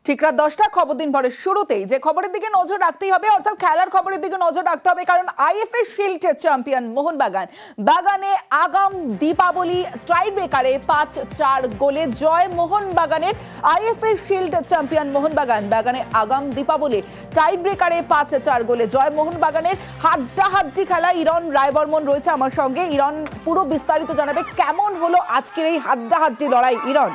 ঠিক রাত 10টা খবর দিন ভরের শুরুতেই যে খবরের দিকে নজর রাখতেই হবে, অর্থাৎ খেলার খবরের দিকে নজর রাখতে হবে, কারণ আইএফএ শিল্ড চ্যাম্পিয়ন মোহনবাগান বাগানে আগাম দীপাবলি টাই ব্রেকারে 5-4 গোলে জয় মোহনবাগানের। আইএফএ শিল্ড চ্যাম্পিয়ন মোহনবাগান বাগানে আগাম দীপাবলি টাই ব্রেকারে 5-4 গোলে জয় মোহনবাগানের। হাড্ডাহাড্ডি খেলা। ইরন রায়বর্মন রয়েছে আমার সঙ্গে। ইরন পুরো বিস্তারিত জানাবে কেমন হলো আজকের এই হাড্ডাহাড্ডি লড়াই। Iron,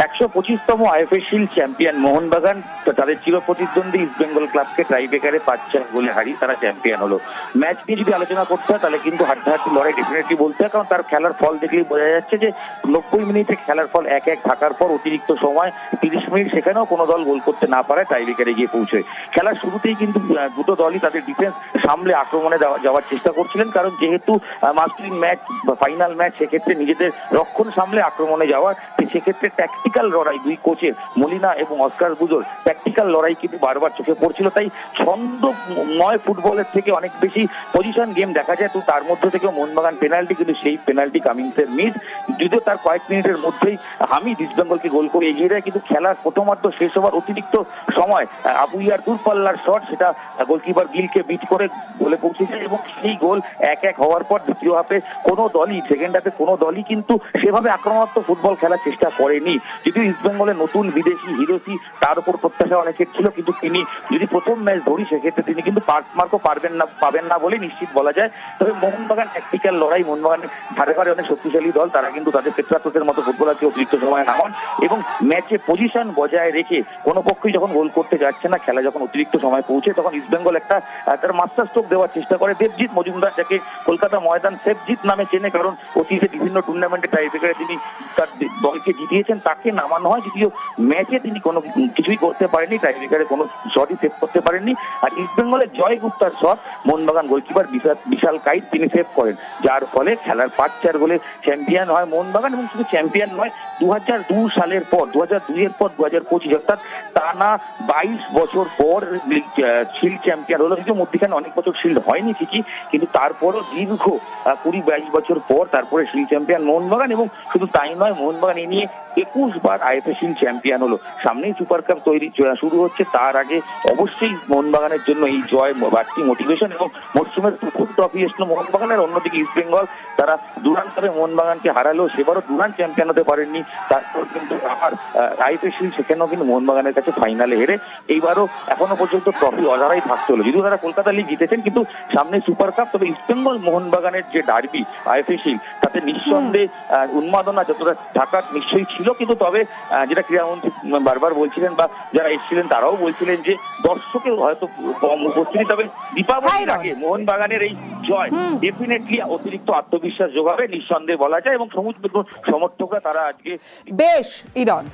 125তম IFA shield champion Mohun Bagan তাদের চিরপ্রতিদ্বন্দ্বী ইস্ট বেঙ্গল ক্লাবকে টাই ব্রেকারে 5-4 গোলে হারিয়ে তারা চ্যাম্পিয়ন হলো। ম্যাচ নিয়ে যদি আলোচনা করতে হয় তাহলে কিন্তু হাড্ডাহাড্ডি লড়াই ডেফিনেটলি বলতে হয়, কারণ তার খেলার ফল দেখলেই বোঝা যাচ্ছে যে 90 মিনিটে খেলার ফল 1-1 থাকার পর অতিরিক্ত সময় 30 মিনিট সেখানেও কোনো দল গোল করতে না পারে টাই ব্রেকারে গিয়ে পৌঁছয়। খেলার শুরুতেই কিন্তু দুটো দলই তাদের ডিফেন্স সামলে আক্রমণে যাওয়ার চেষ্টা করছিলেন, কারণ যেহেতু মাস্টারিং ম্যাচ বা ফাইনাল ম্যাচ, সেক্ষেত্রে নিজেদের রক্ষণ সামলে আক্রমণে যাওয়ার, সেক্ষেত্রে ট্যাকটিক্যাল লড়াই দুই কোচের মলিনা এবং অস্কার বুজোর ট্যাকটিক্যাল লড়াই কিন্তু বারবার চোখে পড়ছিল। তাই ছন্দময় ফুটবলের থেকে অনেক বেশি পজিশন গেম দেখা যায়। তো তার মধ্যে থেকে মোহনবাগান পেনাল্টি, কিন্তু সেই পেনাল্টি কামিন্সের মিস, যদিও তার কয়েক মিনিটের মধ্যেই হামিদ ইস্ট বেঙ্গলকে গোল করে এগিয়ে দেয়। কিন্তু খেলার প্রথমার্ধ শেষ হওয়ার অতিরিক্ত সময় আবুইয়ার দূরপাল্লার শট, সেটা গোলকিপার গিলকে বিট করে গোলে পৌঁছে যায় এবং সেই গোল 1-1 হওয়ার পর দ্বিতীয় হাফে কোনো দলই, সেকেন্ড হাফে কোনো দলই কিন্তু সেভাবে আক্রমণাত্মক ফুটবল খেলার চেষ্টা করেনি। যদিও ইস্ট বেঙ্গলের নতুন বিদেশি হিরোসি, তার উপর প্রত্যাশা অনেকের ছিল, কিন্তু তিনি যদি প্রথম ম্যাচ ধরি সেক্ষেত্রে তিনি কিন্তু মার্কও পাবেন না বলে নিশ্চিত বলা যায়। তবে মোহনবাগান ট্যাকটিক্যাল লড়াই, মোহনবাগানের ধারে ধারে অনেক শক্তিশালী দল, তারা কিন্তু তাদের পেট্রাসের মতো ফুটবলারকে অতিরিক্ত সময় নামান এবং ম্যাচে পজিশন বজায় রেখে কোনো পক্ষই যখন গোল করতে যাচ্ছে না, খেলা যখন অতিরিক্ত সময় পৌঁছে, তখন ইস্ট বেঙ্গল একটা তার মাস্টার স্ট্রোক দেওয়ার চেষ্টা করে। দেবজিৎ মজুমদার, যাকে কলকাতা ময়দান সেফজিৎ নামে চেনে, কারণ অতীতে বিভিন্ন টুর্নামেন্টে টাই ব্রেকারে তিনি তার দলকে জিতিয়েছেন, তাকে নামানো হয়। যদিও ম্যাচে তিনি কোনো কিছুই করতে পারেননি, টাই ব্রেকারে কোনো শটই সেভ করতে পারেননি। আর ইস্ট বেঙ্গলের জয় গুপ্তার শট মোহনবাগান গোলকিপার বিশাল কাইত তিনি সেভ করেন, যার ফলে খেলার 5-4 গোলে চ্যাম্পিয়ন হয় মোহনবাগান। এবং শুধু চ্যাম্পিয়ন নয়, 2002 সালের পর 2002-এর পর 2025, অর্থাৎ টানা 22 বছর পর শিল্ড চ্যাম্পিয়ন হলো। যদিও মধ্যখানে অনেক বছর শিল্ড হয়নি ঠিকই, কিন্তু তারপরও দীর্ঘ 20-22 বছর পর তারপরে শিল্ড চ্যাম্পিয়ন মোহনবাগান। এবং শুধু তাই নয়, মোহনবাগান এ নিয়ে 21 বার আইএফএ শিল্ড চ্যাম্পিয়ন হলো। সামনেই সুপার কাপ শুরু হচ্ছে, তার আগে অবশ্যই মোহনবাগানের জন্য এই জয় বাড়তি মোটিভেশন। এবং মরসুমের প্রথম ট্রফি এসলো মোহনবাগানের। অন্যদিকে ইস্ট বেঙ্গল, তারা দুরান্তরে মোহনবাগানকে হারালো, সেবারও দুরান্ত চ্যাম্পিয়ন হতে পারেননি। তারপর কিন্তু আবার আইএফএ শিল্ড, সেখানেও কিন্তু মোহনবাগানের কাছে ফাইনালে হেরে এইবারও এখনো পর্যন্ত ট্রফি অজারাই থাকতে হলো। যদিও তারা কলকাতা লিগ জিতেছেন, কিন্তু সামনে সুপার কাপ। তবে ইস্ট বেঙ্গল মোহনবাগানের যে ডার্বি আইএফএ শিল্ড, তাতে নিঃসন্দেহে উন্মাদনা যতটা থাকার নিশ্চয়ই ছিল, কিন্তু তবে যেটা ক্রীড়ামন্ত্রী বারবার বলছিলেন বা যারা এসেছিলেন তারাও বলছিলেন যে দর্শকের হয়তো কম উপস্থিতি, তবে দীপাবলির আগে মোহনবাগানের এই জয় ডেফিনেটলি অতিরিক্ত আত্মবিশ্বাস যোগাবে নিঃসন্দেহে বলা যায়। এবং সমর্থকরা তারা আজকে বেশ। ইরন,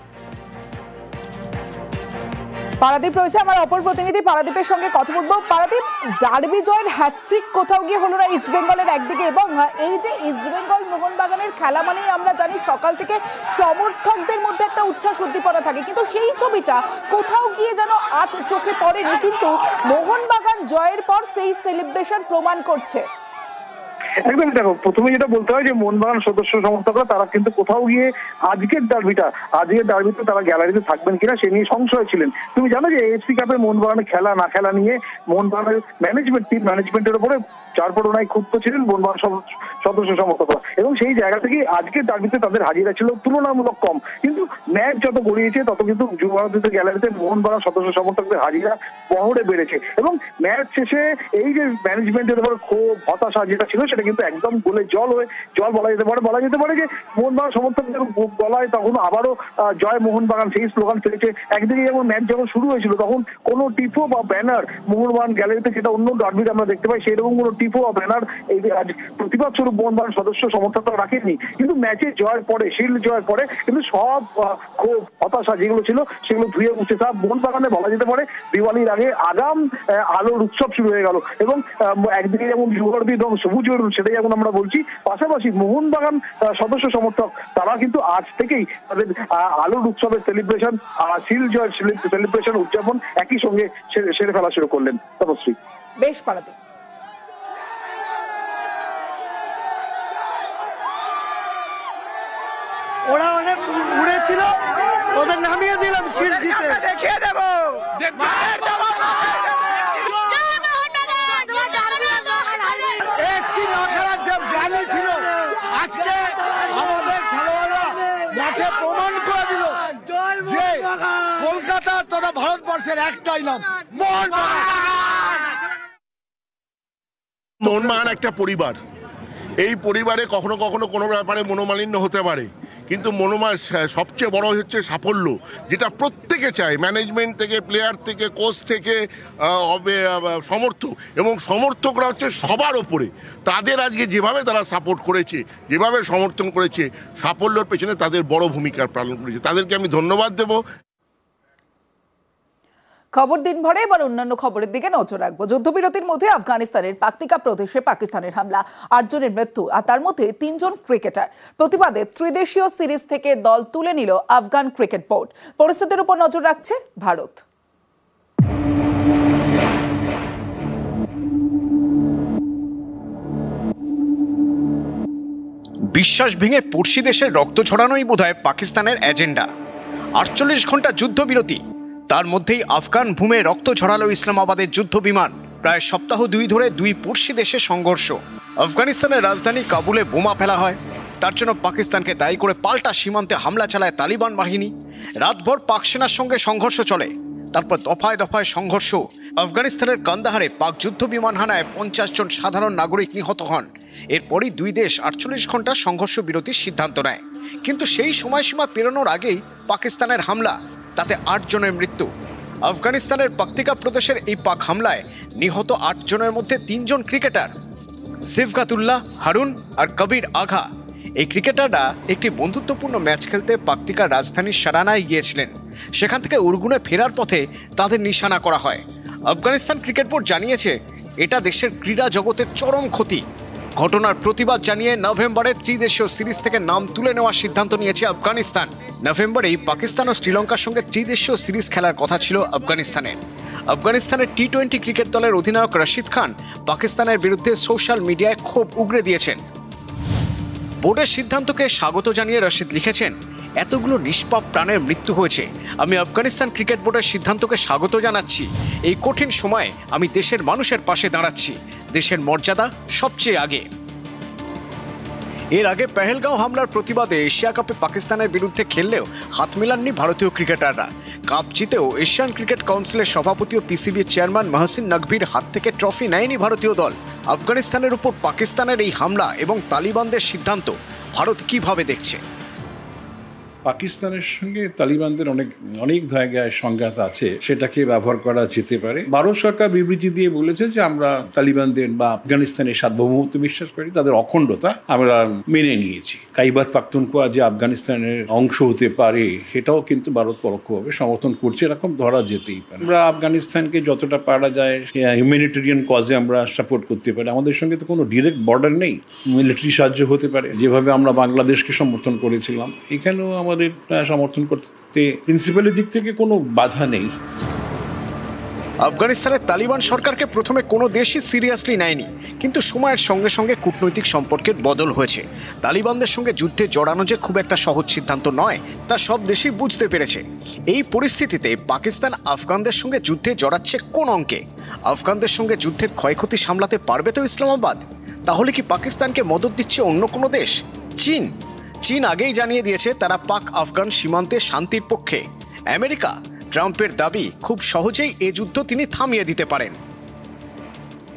পারাদীপ রয়েছে আমার অপর প্রতিনিধি, পারাদীপের সঙ্গে কথা বলবো। পারাদীপ, ডার্বি জয়ের হ্যাট্রিক কোথাও গিয়ে হলো না ইস্ট বেঙ্গলের একদিকে, এবং এই যে ইস্ট বেঙ্গল মোহনবাগানের খেলা মানেই আমরা জানি সকাল থেকে সমর্থকদের মধ্যে একটা উচ্ছ্বাস উদ্দীপনা থাকে, কিন্তু সেই ছবিটা কোথাও গিয়ে যেন আজ চোখে পড়েনি। কিন্তু মোহনবাগান জয়ের পর সেই সেলিব্রেশন প্রমাণ করছে। একদম, দেখো, প্রথমে যেটা বলতে হয় যে মোহনবাগান সদস্য সমর্থকরা তারা কিন্তু কোথাও গিয়ে আজকের ডার্বিতে তারা গ্যালারিতে থাকবেন কিনা সে নিয়ে সংশয় ছিলেন। তুমি জানো যে এএফসি কাপে মোহনবাগানের খেলা না খেলা নিয়ে মোহনবাগানের ম্যানেজমেন্টের উপরে চারপড়ায় ক্ষুব্ধ ছিলেন মোহনবাগান সদস্য সমর্থকরা, এবং সেই জায়গা থেকে আজকের ডার্বিতে তাদের হাজিরা ছিল তুলনামূলক কম। কিন্তু ম্যাচ যত গড়িয়েছে তত কিন্তু যুব ভারতীয় গ্যালারিতে মোহনবাগান সদস্য সমর্থকদের হাজিরা বহরে বেড়েছে। এবং ম্যাচ শেষে এই যে ম্যানেজমেন্টের উপর ক্ষোভ, হতাশা যেটা ছিল, সেটা কিন্তু একদম গোলে জল বলা যেতে পারে যে মোহনবাগান সমর্থকদের গলায় তখন আবারও জয় মোহনবাগান সেই স্লোগান ফেলেছে। একদিকে যেমন ম্যাচ যখন শুরু হয়েছিল তখন কোনো টিফো বা ব্যানার মোহনবাগান গ্যালারিতে, যেটা অন্য ডার্বিতে আমরা দেখতে পাই, সেরকম কোনো টিফো বা ব্যানার এই প্রতিবাদ স্বরূপ মোহনবাগান সদস্য সমর্থকরা রাখেননি। কিন্তু ম্যাচে জয়ের পরে, শিল্ড জয়ের পরে কিন্তু সব ক্ষোভ, হতাশা যেগুলো ছিল সেগুলো ধুয়ে মুছে সব মোহনবাগানে বলা যেতে পারে দিওয়ালির আগে আগাম আলোর উৎসব শুরু হয়ে গেল। এবং একদিকে যেমন যুবভারতী এবং সবুজ, সেটাই এখন আমরা বলছি, পাশাপাশি মোহনবাগান সদস্য সমর্থক তারা কিন্তু আজ থেকেই তাদের আলোর উৎসবের সেলিব্রেশন, শিল্ড জয়ের সেলিব্রেশন উদযাপন একই সঙ্গে সেরে ফেলা শুরু করলেন। তপশ্রী, বেশ। পারাদীপ, ওরা অনেক উড়েছিল, ওদের নামিয়ে দিলাম শিল্ড জিতে। কলকাতার তথা ভারতবর্ষের একটাই নাম, মোহনবাগান একটা পরিবার। এই পরিবারে কখনো কখনো কোনো ব্যাপারে মনোমালিন্য হতে পারে, কিন্তু সবচেয়ে বড় হচ্ছে সাফল্য, যেটা প্রত্যেকে চায়, ম্যানেজমেন্ট থেকে, প্লেয়ার থেকে, কোচ থেকে, সমর্থক, এবং সমর্থকরা হচ্ছে সবার ওপরে। তাদের আজকে যেভাবে তারা সাপোর্ট করেছে, যেভাবে সমর্থন করেছে, সাফল্যের পেছনে তাদের বড় ভূমিকা পালন করেছে, তাদেরকে আমি ধন্যবাদ দেব। খবর দিনভরে এবার অন্যান্য খবরের দিকে নজর রাখবো। যুদ্ধবিরতির মধ্যে আফগানিস্তানের পাকতিকা প্রদেশে পাকিস্তানের হামলা, 8 জনের মৃত্যু, আর তার মধ্যে 3 জন ক্রিকেটার। প্রতিবাদে ত্রিদেশীয় সিরিজ থেকে দল তুলে নিল আফগান ক্রিকেট বোর্ড। পরিস্থিতির উপর নজর রাখছে ভারত। বিশ্বাস ভেঙে পড়শি দেশের রক্ত ছড়ানোই বোধহয় পাকিস্তানের এজেন্ডা। 48 ঘন্টা যুদ্ধবিরতি, তার মধ্যেই আফগান ভূমে রক্ত ঝরালো ইসলামাবাদের যুদ্ধ বিমান। প্রায় সপ্তাহ 2 ধরে 2 পড়শি দেশে সংঘর্ষ। আফগানিস্তানের রাজধানী কাবুলে বোমা ফেলা হয়, তার জন্য পাকিস্তানকে দায়ী করে পাল্টা সীমান্তে হামলা চালায় তালিবান বাহিনী। রাতভর পাক সেনার সঙ্গে সংঘর্ষ চলে, তারপর দফায় দফায় সংঘর্ষ। আফগানিস্তানের কান্দাহারে পাক যুদ্ধ বিমান হানায় 50 জন সাধারণ নাগরিক নিহত হন। এরপরই 2 দেশ 48 ঘন্টা সংঘর্ষ বিরতির সিদ্ধান্ত নেয়, কিন্তু সেই সময়সীমা পেরোনোর আগেই পাকিস্তানের হামলা, তাতে 8 জনের মৃত্যু। আফগানিস্তানের পাকতিকা প্রদেশের এই পাক হামলায় নিহত 8 জনের মধ্যে 3 জন ক্রিকেটার, সিফগাতুল্লাহ, হারুন আর কবির আঘা। এই ক্রিকেটাররা একটি বন্ধুত্বপূর্ণ ম্যাচ খেলতে পাকতিকার রাজধানী সারানায় গিয়েছিলেন। সেখান থেকে উরগুনে ফেরার পথে তাদের নিশানা করা হয়। আফগানিস্তান ক্রিকেট বোর্ড জানিয়েছে এটা দেশের ক্রীড়া জগতের চরম ক্ষতি। ঘটনার প্রতিবাদ জানিয়ে নভেম্বরে ত্রিদেশীয় সিরিজ থেকে নাম তুলে নেওয়ার সিদ্ধান্ত নিয়েছে আফগানিস্তান। নভেম্বরেই পাকিস্তান ও শ্রীলঙ্কার সঙ্গে ত্রিদেশীয় সিরিজ খেলার কথা ছিল আফগানিস্তানের। আফগানিস্তানের টি-20 ক্রিকেট দলের অধিনায়ক রশিদ খান পাকিস্তানের বিরুদ্ধে সোশ্যাল মিডিয়ায় ক্ষোভ উগরে দিয়েছেন। বোর্ডের সিদ্ধান্তকে স্বাগত জানিয়ে রশিদ লিখেছেন, এতগুলো নিষ্পাপ প্রাণের মৃত্যু হয়েছে, আমি আফগানিস্তান ক্রিকেট বোর্ডের সিদ্ধান্তকে স্বাগত জানাচ্ছি। এই কঠিন সময়ে আমি দেশের মানুষের পাশে দাঁড়াচ্ছি, দেশের মর্যাদা সবচেয়ে আগে। এর আগে পেহেলগাঁও হামলার প্রতিবাদে এশিয়া কাপে পাকিস্তানের বিরুদ্ধে খেললেও হাত মেলাননি ভারতীয় ক্রিকেটাররা। কাপ জিতেও এশিয়ান ক্রিকেট কাউন্সিলের সভাপতি ও পিসিবির চেয়ারম্যান মহসিন নকভির হাত থেকে ট্রফি নেয়নি ভারতীয় দল। আফগানিস্তানের উপর পাকিস্তানের এই হামলা এবং তালিবানদের সিদ্ধান্ত ভারত কিভাবে দেখছে? পাকিস্তানের সঙ্গে তালিবানদের অনেক জায়গায় সংঘাত আছে, সেটাকে ব্যবহার করা যেতে পারে। ভারত সরকার বিবৃতি দিয়ে বলেছে যে আমরা তালিবানদের বা আফগানিস্তানের সার্বভৌমত্ব বিশ্বাস করি, তাদের অখণ্ডতা আমরা মেনে নিয়েছি। খাইবার পাখতুনখোয়া যে আফগানিস্তানের অংশ হতে পারে সেটাও কিন্তু ভারত পরোক্ষভাবে সমর্থন করছে, এরকম ধরা যেতেই পারে। আমরা আফগানিস্তানকে যতটা পারা যায় হিউম্যানিটেরিয়ান কজে আমরা সাপোর্ট করতে পারি। আমাদের সঙ্গে তো কোনো ডিরেক্ট বর্ডার নেই, মিলিটারি সাহায্য হতে পারে, যেভাবে আমরা বাংলাদেশকে সমর্থন করেছিলাম। এখানেও আমাদের সমর্থন করতে প্রিন্সিপালের দিক থেকে কোনো বাধা নেই। আফগানিস্তানের তালিবান সরকারকে প্রথমে কোনো দেশই সিরিয়াসলি নেয়নি, কিন্তু সময়ের সঙ্গে সঙ্গে কূটনৈতিক সম্পর্কের বদল হয়েছে। তালিবানদের সঙ্গে যুদ্ধে জড়ানো যে খুব একটা সহজ সিদ্ধান্ত নয়, তা সব দেশই বুঝতে পেরেছে। এই পরিস্থিতিতে পাকিস্তান আফগানদের সঙ্গে যুদ্ধে জড়াচ্ছে কোন অঙ্কে? আফগানদের সঙ্গে যুদ্ধের ক্ষয়ক্ষতি সামলাতে পারবে তো ইসলামাবাদ? তাহলে কি পাকিস্তানকে মদত দিচ্ছে অন্য কোনো দেশ? চীন আগেই জানিয়ে দিয়েছে তারা পাক আফগান সীমান্তে শান্তির পক্ষে। আমেরিকা, ট্রাম্পের দাবি খুব সহজেই এ যুদ্ধ তিনি থামিয়ে দিতে পারেন।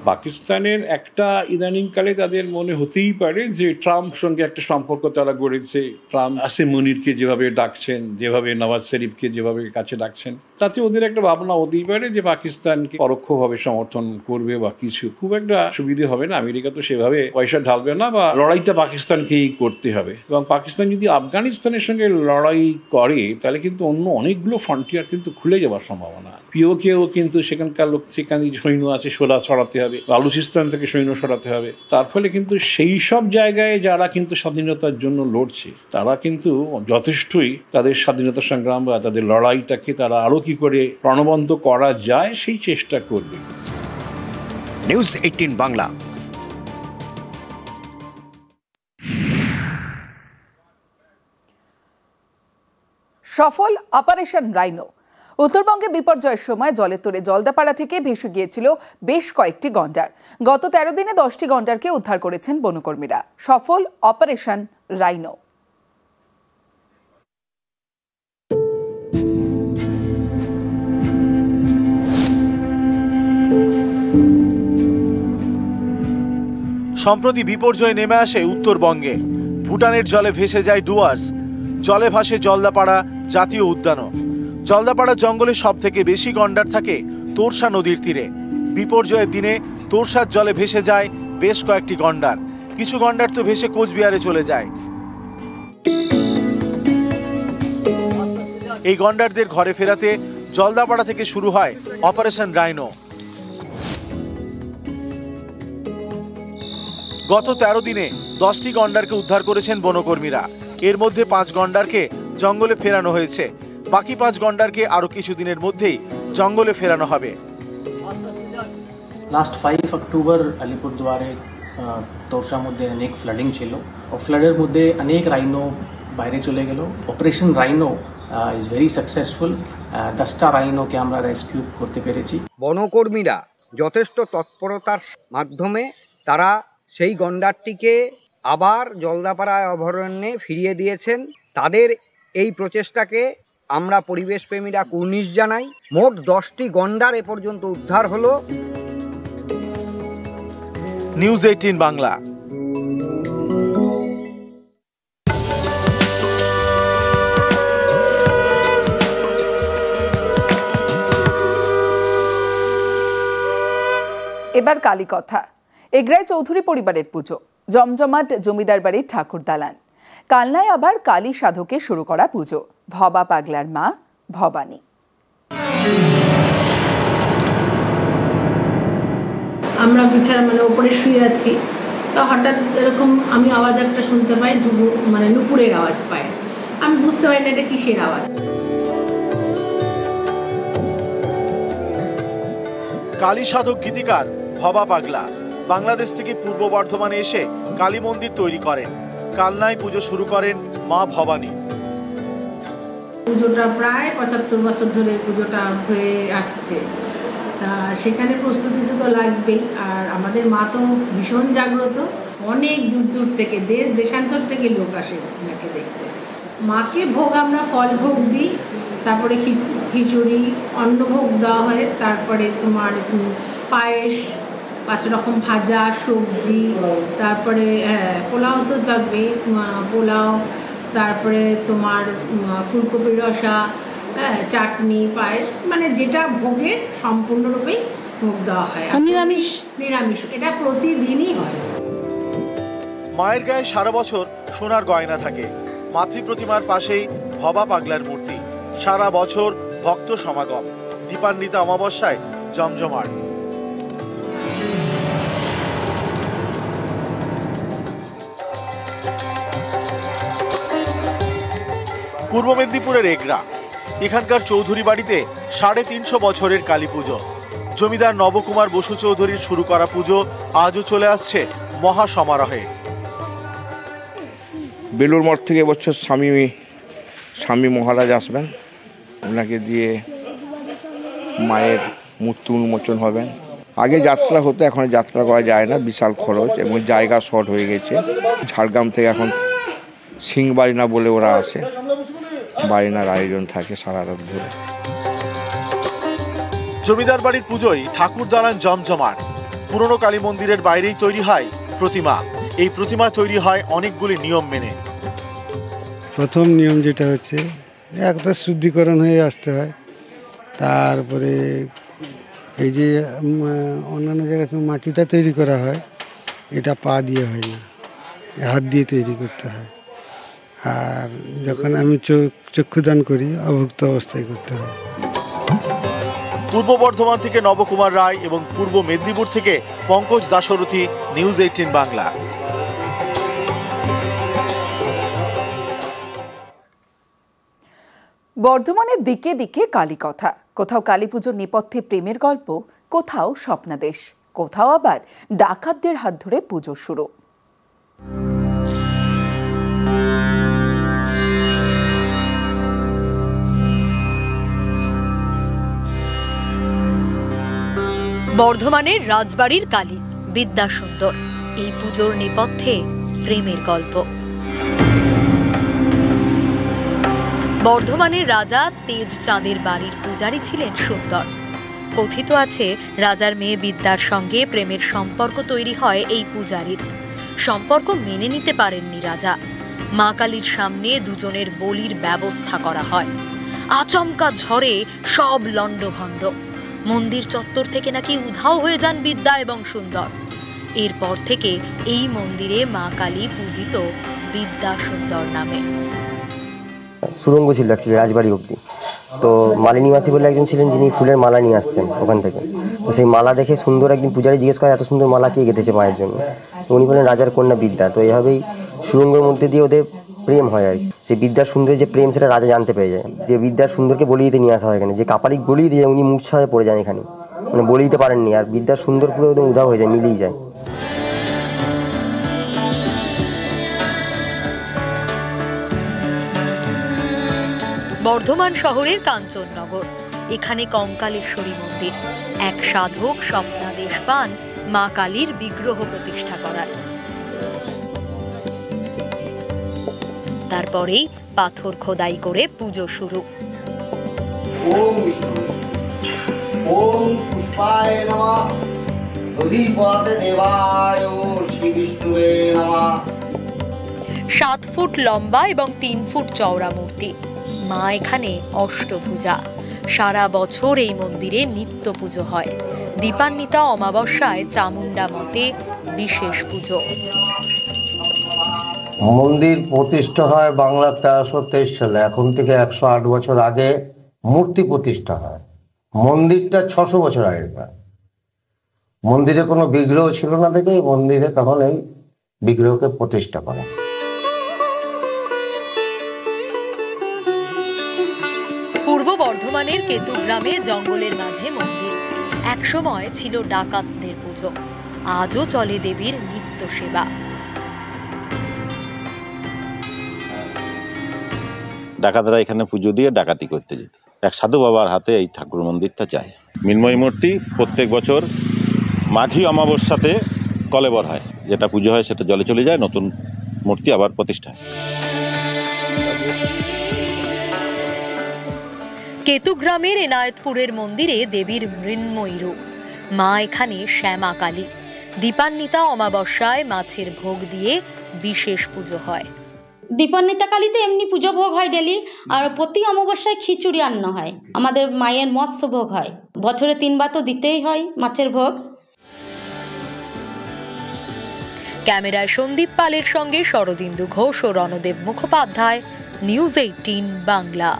পাকিস্তানের একটা ইদানিংকালে তাদের মনে হতেই পারে যে ট্রাম্প সঙ্গে একটা সম্পর্ক তারা গড়েছে। ট্রাম্প আসিম মুনিরকে যেভাবে ডাকছেন, যেভাবে নওয়াজ শরীফকে যেভাবে কাছে ডাকছেন, তাতে ওদের একটা ভাবনা হতেই পারে যে পাকিস্তানকে পরোক্ষভাবে সমর্থন করবে বা কিছু। খুব একটা সুবিধে হবে না, আমেরিকা তো সেভাবে পয়সা ঢালবে না, বা লড়াইটা পাকিস্তানকেই করতে হবে। এবং পাকিস্তান যদি আফগানিস্তানের সঙ্গে লড়াই করে তাহলে কিন্তু অন্য অনেকগুলো ফ্রন্টিয়ার কিন্তু খুলে যাওয়ার সম্ভাবনা। পিওকেও কিন্তু সেখানকার লোক, সেখানে সৈন্য আছে, ছড়াতে হবে, বালুচিস্তান থেকে সৈন্য সরাতে হবে। তার ফলে কিন্তু সেই সব জায়গায় যারা কিন্তু স্বাধীনতার জন্য লড়ছে তারা কিন্তু যথেষ্টই তাদের স্বাধীনতা সংগ্রাম বা তাদের লড়াইটাকে তারা আরো কি করে প্রাণবন্ত করা যায় সেই চেষ্টা করবে। নিউজ 18 বাংলা। সফল অপারেশন রাইনো। উত্তরবঙ্গে বিপর্যয়ের সময় জলের তোড়ে জলদাপাড়া থেকে ভেসে গিয়েছিল বেশ কয়েকটি গন্ডার। গত 13 দিনে 10টি গন্ডারকে উদ্ধার করেছেন বনকর্মীরা। সফল অপারেশন রাইনো। সম্প্রতি বিপর্যয় নেমে আসে উত্তরবঙ্গে। ভুটানের জলে ভেসে যায় ডুয়ার্স, জলে ভাসে জলদাপাড়া জাতীয় উদ্যানও। জলদাপাড়া জঙ্গলে সব থেকে বেশি গন্ডার থাকে তোরসা নদীর তীরে। বিপর্যয়ের দিনে তোরসার জলে ভেসে যায় বেশ কয়েকটি গন্ডার। কিছু গন্ডার তো ভেসে কোচবিহারে চলে যায়। এই গন্ডারদের ঘরে ফেরাতে জলদাপাড়া থেকে শুরু হয় অপারেশন রাইনো। গত 13 দিনে 10টি গন্ডারকে উদ্ধার করেছেন বনকর্মীরা। এর মধ্যে 5 গন্ডারকে জঙ্গলে ফেরানো হয়েছে। বাকি 5 গন্ডারকে আরো কিছুদিনের মধ্যেই জঙ্গলে ফেরানো হবে। লাস্ট 5 অক্টোবর আলিপুরদুয়ারে তোরসার মধ্যে অনেক ফ্লাডিং ছিল। ফ্লাডের মধ্যে অনেক রাইনো বাইরে চলে গেল। Operation rhino is very successful. 10টা রাইনোকে আমরা রেস্কিউ করতে পেরেছি। বনকর্মীরা যথেষ্ট তৎপরতার মাধ্যমে তারা সেই গন্ডারটিকে আবার জলদাপাড়া অভয়ারণ্যে ফিরিয়ে দিয়েছেন। তাদের এই প্রচেষ্টাকে আমরা পরিবেশপ্রেমীরা কুর্নিশ জানাই। মোট 10টি গন্ডার এ পর্যন্ত উদ্ধার হলো। নিউজ 18 বাংলা। এবার কালী কথা। এগরায় চৌধুরী পরিবারের পুজো, জমজমাট জমিদার বাড়ির ঠাকুর দালান। কালনায় আবার কালী সাধকে শুরু করা পুজো, ভবা পাগলার মা ভবানী। আমরা বিছানা ওপরে শুয়ে আছি, তো হঠাৎ এরকম আমি আওয়াজ একটা শুনতে পাই, নুপুরের আওয়াজ পাই। আমি বুঝতে পারি না এটা কিসের আওয়াজ। কালী সাধক গীতিকার ভবা পাগলা বাংলাদেশ থেকে পূর্ব বর্ধমানে এসে কালী মন্দির তৈরি করেন। কালনায় পুজো শুরু করেন মা ভবানী। পুজোটা প্রায় 75 বছর ধরে পুজোটা হয়ে আসছে। সেখানে প্রস্তুতি তো লাগবেই। আর আমাদের মা তো ভীষণ জাগ্রত, অনেক দূর দূর থেকে, দেশ দেশান্তর থেকে লোক আসে ওনাকে দেখতে। মাকে ভোগ আমরা ফল ভোগ দিই, তারপরে খিচুড়ি অন্নভোগ দেওয়া হয়, তারপরে তোমার পায়েস, 5 রকম ভাজা সবজি, তারপরে পোলাও তো থাকবে, পোলাও, তারপরে তোমার ফুলকপির রসা, চাটনি, পায়েস, যেটা ভোগের সম্পূর্ণরূপেই ভোগ দেওয়া হয়। নিরামিষ এটা প্রতিদিনই হয়। মায়ের গায়ে সারা বছর সোনার গয়না থাকে। মাতৃ প্রতিমার পাশেই ভবা পাগলার মূর্তি। সারা বছর ভক্ত সমাগম। দীপান্বিতা অমাবস্যায় জমজমাট। পূর্ব মেদিনীপুরের এগরা, এখানকার চৌধুরী বাড়িতে 350 বছরের কালী পুজো। জমিদার নবকুমার বসু চৌধুরীর শুরু করা পুজো আজও চলে আসছে মহা সমারোহে। বেলুর মঠ থেকে এবছর স্বামী মহারাজ আসবেন, ওনাকে দিয়ে মায়ের মূর্তি উন্মোচন হবেন। আগে যাত্রা হতো, এখন যাত্রা করা যায় না, বিশাল খরচ এবং জায়গা শর্ট হয়ে গেছে। ঝাড়গ্রাম থেকে এখন সিংবাজনা বলে ওরা আসে, বাজনার আয়োজন থাকে সারা রাত ধরে। জমিদার বাড়ির পুজোয় ঠাকুর দালান জমজমাট। পুরনো কালী মন্দিরের বাইরেই তৈরি হয় প্রতিমা। এই প্রতিমা তৈরি হয় অনেকগুলি নিয়ম মেনে। প্রথম নিয়ম যেটা হচ্ছে একটা শুদ্ধিকরণ হয়ে আসতে হয়। তারপরে এই যে অন্যান্য জায়গায় মাটিটা তৈরি করা হয়, এটা পা দিয়ে হয় না, হাত দিয়ে তৈরি করতে হয়। আর যখন আমি চক্ষুদান করি অভুক্ত অবস্থায় করতে হয়। পূর্ব বর্ধমান থেকে নবকুমার রায় এবং পূর্ব মেদিনীপুর থেকে পঙ্কজ দাশরথী, নিউজ 18 বাংলা। বর্ধমানের দিকে দিকে কালী কথা। কোথাও কালী পুজোর নেপথ্যে প্রেমের গল্প, কোথাও স্বপ্নাদেশ, কোথাও আবার ডাকাতদের হাত ধরে পুজো শুরু। বর্ধমানের রাজবাড়ির কালী বিদ্যাসুন্দর। এই পুজোর নেপথ্যে প্রেমের গল্প। বর্ধমানের রাজা তেজ চাঁদের বাড়ির পূজারী ছিলেন সুন্দর। কথিত আছে রাজার মেয়ে বিদ্যার সঙ্গে প্রেমের সম্পর্ক তৈরি হয় এই পূজারীর। সম্পর্ক মেনে নিতে পারেননি রাজা। মা কালীর সামনে দুজনের বলির ব্যবস্থা করা হয়। আচমকা ঝড়ে সব লণ্ডভণ্ড। মন্দির চত্বর থেকে নাকি উধাও হয়ে যান বিদ্যা এবং সুন্দর। এরপর থেকে এই মন্দিরে মা কালী পূজিত বিদ্যা সুন্দর নামে। সুরঙ্গ ছিল অ্যাকচুয়ালি রাজবাড়ি অবধি। তো মালিনী মাসি বলে একজন ছিলেন যিনি ফুলের মালা নিয়ে আসতেন ওখান থেকে। তো সেই মালা দেখে সুন্দর একদিন পূজারি জিজ্ঞেস করে এত সুন্দর মালা কে গেঁথেছে মায়ের জন্য। তো উনি বলেন রাজার কন্যা বিদ্যা। তো এইভাবেই সুরঙ্গের মধ্যে দিয়ে ওদের প্রেম হয় আর কি। সেই বিদ্যার সুন্দরের যে প্রেম সেটা রাজা জানতে পেরে যায়। যে বিদ্যার সুন্দরকে বলি দিতে নিয়ে আসা হয় এখানে, যে কাপালিক বলি দিয়ে উনি মূর্ছা হয়ে পড়ে যান এখানে, মানে বলি দিতে পারেননি। আর বিদ্যার সুন্দর পুরো একদম উধাও হয়ে যায়, মিলিয়ে যায়। বর্ধমান শহরের কাঞ্চননগর, এখানে কঙ্কালেশ্বরী মন্দির। এক সাধক স্বপ্নাদেশ পান মা কালীর বিগ্রহ প্রতিষ্ঠা করার। তারপরেই পাথর খোদাই করে পুজো শুরু। ওম পুষ্পায় নমঃ, দধিপতে দেবায় শ্রী বিষ্ণুবে নমঃ। 7 ফুট লম্বা এবং 3 ফুট চওড়া মূর্তি। মা এখানে অষ্টভুজা। সারা বছর এই মন্দিরে নিত্য পুজো হয়। দীপান্বিতা অমাবস্যায় চামুন্ডা মতে বিশেষ পুজো। মন্দির প্রতিষ্ঠা হয় বাংলা 1323 সালে। এখন থেকে 108 বছর আগে মূর্তি প্রতিষ্ঠা হয়। মন্দিরটা 600 বছর আগেকার। মন্দিরে কোনো বিগ্রহ ছিল না দেখে এই মন্দিরে তখন এই বিগ্রহকে প্রতিষ্ঠা করা। পূর্ব বর্ধমানের কেতুগ্রামে জঙ্গলের মাঝে মন্দির। একসময় ছিল ডাকাতদের পুজো। আজও চলে দেবীর নিত্য সেবা। ডাকাতরা এখানে পুজো দিয়ে ডাকাতি করতে যেত। এক সাধু বাবার হাতে এই ঠাকুর মন্দিরটা চাই। মৃন্ময়ী মূর্তি প্রত্যেক বছর মাঘী অমাবস্যাতে কলেবর হয়, যেটা পুজো হয় সেটা জলে চলে যায়, নতুন মূর্তি আবার প্রতিষ্ঠা। কেতুগ্রামের এনায়েতপুরের মন্দিরে দেবীর মৃন্ময়ী রূপ। মা এখানে শ্যামা কালী। দীপান্বিতা অমাবস্যায় মাছের ভোগ দিয়ে বিশেষ পুজো হয়। দীপান্বিতা কালীতে এমনি পুজো ভোগ হয় ডেলি, আর প্রতি অমাবস্যায় খিচুড়ি রান্না হয়। আমাদের মায়ের মৎস্য ভোগ হয়, বছরে 3 বার তো দিতেই হয় মাছের ভোগ। ক্যামেরায় সন্দীপ পালের সঙ্গে শরদিন্দু ঘোষ ও রণদেব মুখোপাধ্যায়, নিউজ 18 বাংলা।